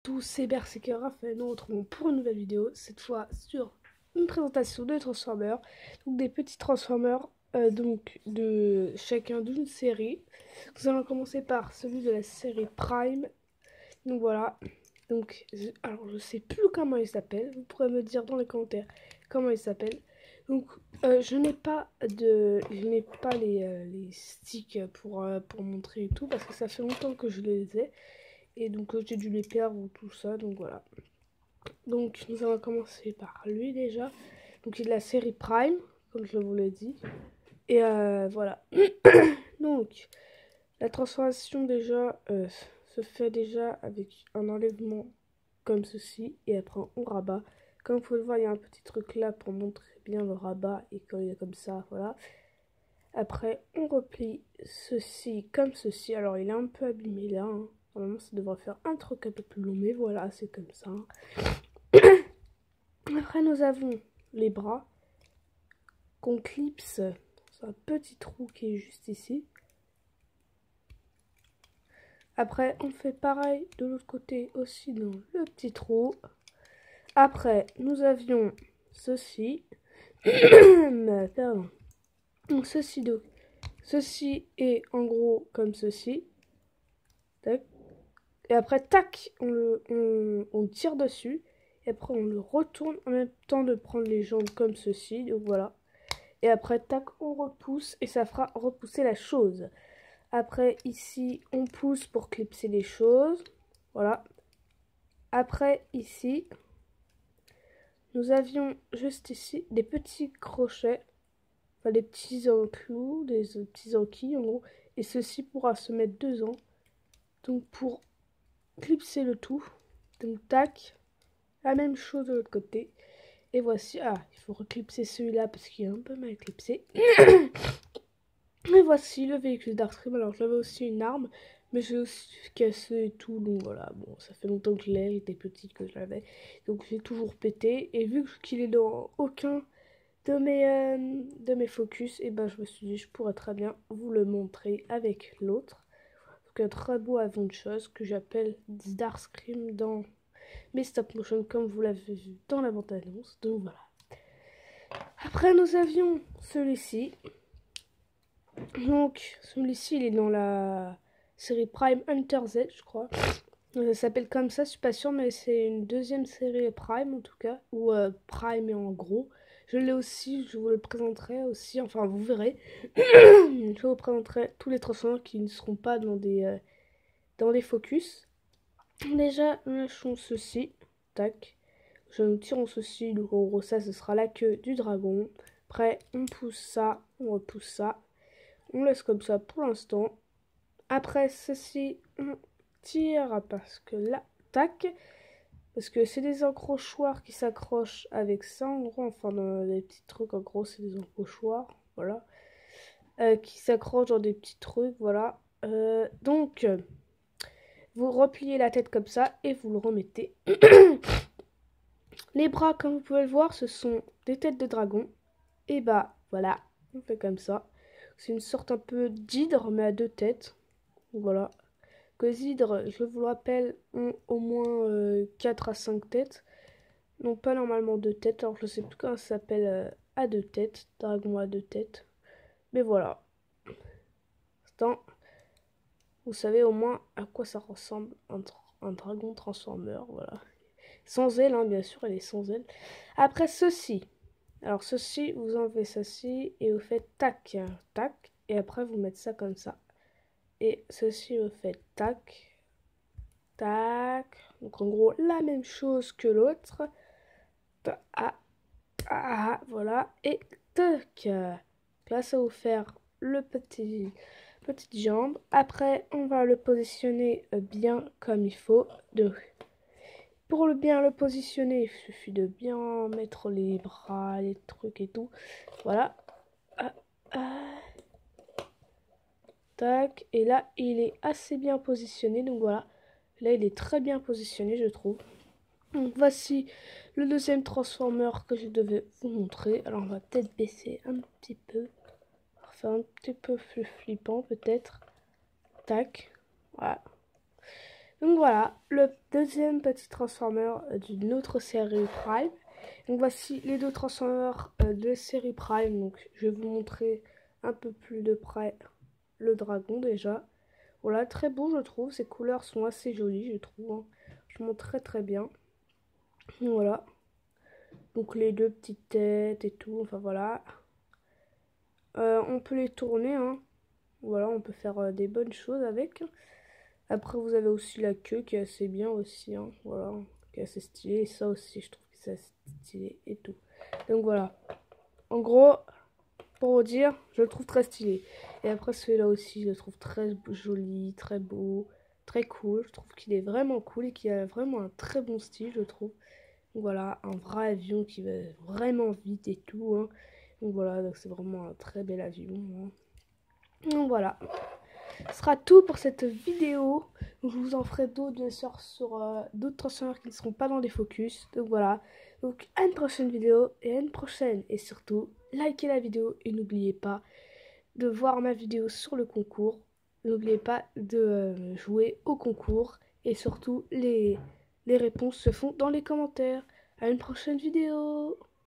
Tous c'est Berserker Raphaël, nous retrouvons pour une nouvelle vidéo, cette fois sur une présentation de Transformers, donc des petits Transformers donc de chacun d'une série. Nous allons commencer par celui de la série Prime. Donc voilà, donc alors je sais plus comment il s'appelle, vous pourrez me dire dans les commentaires comment il s'appelle. Donc je n'ai pas les sticks pour montrer et tout parce que ça fait longtemps que je les ai. Et donc j'ai dû les perdre ou tout ça, donc voilà. Donc nous allons commencer par lui déjà. Donc il est de la série Prime, comme je vous l'ai dit. Et voilà. Donc la transformation déjà se fait déjà avec un enlèvement comme ceci. Et après on rabat. Comme vous pouvez le voir, il y a un petit truc là pour montrer bien le rabat. Et quand il est comme ça, voilà. Après on replie ceci comme ceci. Alors il est un peu abîmé là, hein. Normalement, ça devrait faire un truc un peu plus long, mais voilà, c'est comme ça. Après, nous avons les bras qu'on clipse dans un petit trou qui est juste ici. Après, on fait pareil de l'autre côté aussi dans le petit trou. Après, nous avions ceci. Pardon. Donc, ceci est en gros comme ceci. Tac. Et après, tac, on tire dessus. Et après, on le retourne en même temps de prendre les jambes comme ceci. Donc voilà. Et après, tac, on repousse et ça fera repousser la chose. Après, ici, on pousse pour clipser les choses. Voilà. Après, ici, nous avions juste ici des petits crochets. Enfin, des petits enclous, des petits enquilles en gros. Et ceci pourra se mettre dedans. Donc, pour clipser le tout. Donc, tac. La même chose de l'autre côté. Et voici. Ah, il faut reclipser celui-là parce qu'il est un peu mal clipsé. Et voici le véhicule Darkstream. Alors j'avais aussi une arme, mais j'ai aussi cassé et tout. Donc voilà, bon, ça fait longtemps que je l'ai, il était petit que je l'avais. Donc j'ai toujours pété. Et vu qu'il est dans aucun de mes focus, et ben je me suis dit je pourrais très bien vous le montrer avec l'autre. Donc un très beau Avengers que j'appelle Darkstream dans mes stop motion comme vous l'avez vu dans la bande-annonce. Donc voilà. Après nous avions celui-ci. Donc, celui-ci, il est dans la série Prime Hunter Z, je crois. Ça s'appelle comme ça, je suis pas sûre, mais c'est une deuxième série Prime en tout cas, ou Prime et en gros. Je l'ai aussi, je vous le présenterai aussi, enfin vous verrez. Je vous présenterai tous les transformers qui ne seront pas dans les focus. Déjà, nous lâchons ceci, tac. Nous tirons ceci, donc en gros ça, ce sera la queue du dragon. Après, on pousse ça, on repousse ça. On laisse comme ça pour l'instant. Après ceci, on tire parce que là, tac. Parce que c'est des accrochoirs qui s'accrochent avec ça en gros. Enfin, dans des petits trucs en gros, c'est des accrochoirs. Voilà. Qui s'accrochent dans des petits trucs. Voilà. Donc, vous repliez la tête comme ça et vous le remettez. Les bras, comme vous pouvez le voir, ce sont des têtes de dragon. Et bah, voilà. On fait comme ça. C'est une sorte un peu d'hydre, mais à deux têtes. Voilà. Que les hydres, je vous le rappelle, ont au moins 4 à 5 têtes. Non, pas normalement 2 têtes. Alors je sais plus comment ça s'appelle à 2 têtes. Dragon à 2 têtes. Mais voilà. Attends. Vous savez au moins à quoi ça ressemble un dragon transformer. Voilà. Sans ailes, hein, bien sûr, elle est sans ailes. Après ceci. Alors ceci, vous enlevez ceci et vous faites tac, tac. Et après vous mettez ça comme ça. Et ceci, vous faites tac, tac. Donc en gros, la même chose que l'autre. Ah, ah, voilà. Et tac. Là, ça va vous faire le petite jambe. Après, on va le positionner bien comme il faut. Donc, pour bien le positionner, il suffit de bien mettre les bras, les trucs et tout. Voilà. Ah, ah. Tac. Et là, il est assez bien positionné. Donc voilà. Là, il est très bien positionné, je trouve. Donc voici le deuxième transformer que je devais vous montrer. Alors on va peut-être baisser un petit peu. Pour faire un petit peu plus flippant peut-être. Tac. Voilà. Donc voilà, le deuxième petit Transformer d'une autre série Prime. Donc voici les deux Transformers de série Prime. Donc je vais vous montrer un peu plus de près le dragon déjà. Voilà, très beau je trouve. Ces couleurs sont assez jolies je trouve, hein. Je montre très très bien. Voilà. Donc les deux petites têtes et tout. Enfin voilà. On peut les tourner, hein. Voilà, on peut faire des bonnes choses avec. Après, vous avez aussi la queue qui est assez bien aussi, hein. Voilà, qui est assez stylée. Et ça aussi, je trouve que c'est assez stylé et tout. Donc voilà. En gros, pour vous dire, je le trouve très stylé. Et après, celui-là aussi, je le trouve très joli, très beau, très cool. Je trouve qu'il est vraiment cool et qu'il a vraiment un très bon style, je trouve. Donc voilà, un vrai avion qui va vraiment vite et tout, hein. Donc voilà, donc c'est vraiment un très bel avion, hein. Donc voilà. Ce sera tout pour cette vidéo. Donc, je vous en ferai d'autres bien sûr sur d'autres transformers qui ne seront pas dans les focus. Donc voilà. Donc à une prochaine vidéo et à une prochaine. Et surtout, likez la vidéo et n'oubliez pas de voir ma vidéo sur le concours. N'oubliez pas de jouer au concours. Et surtout, les réponses se font dans les commentaires. À une prochaine vidéo.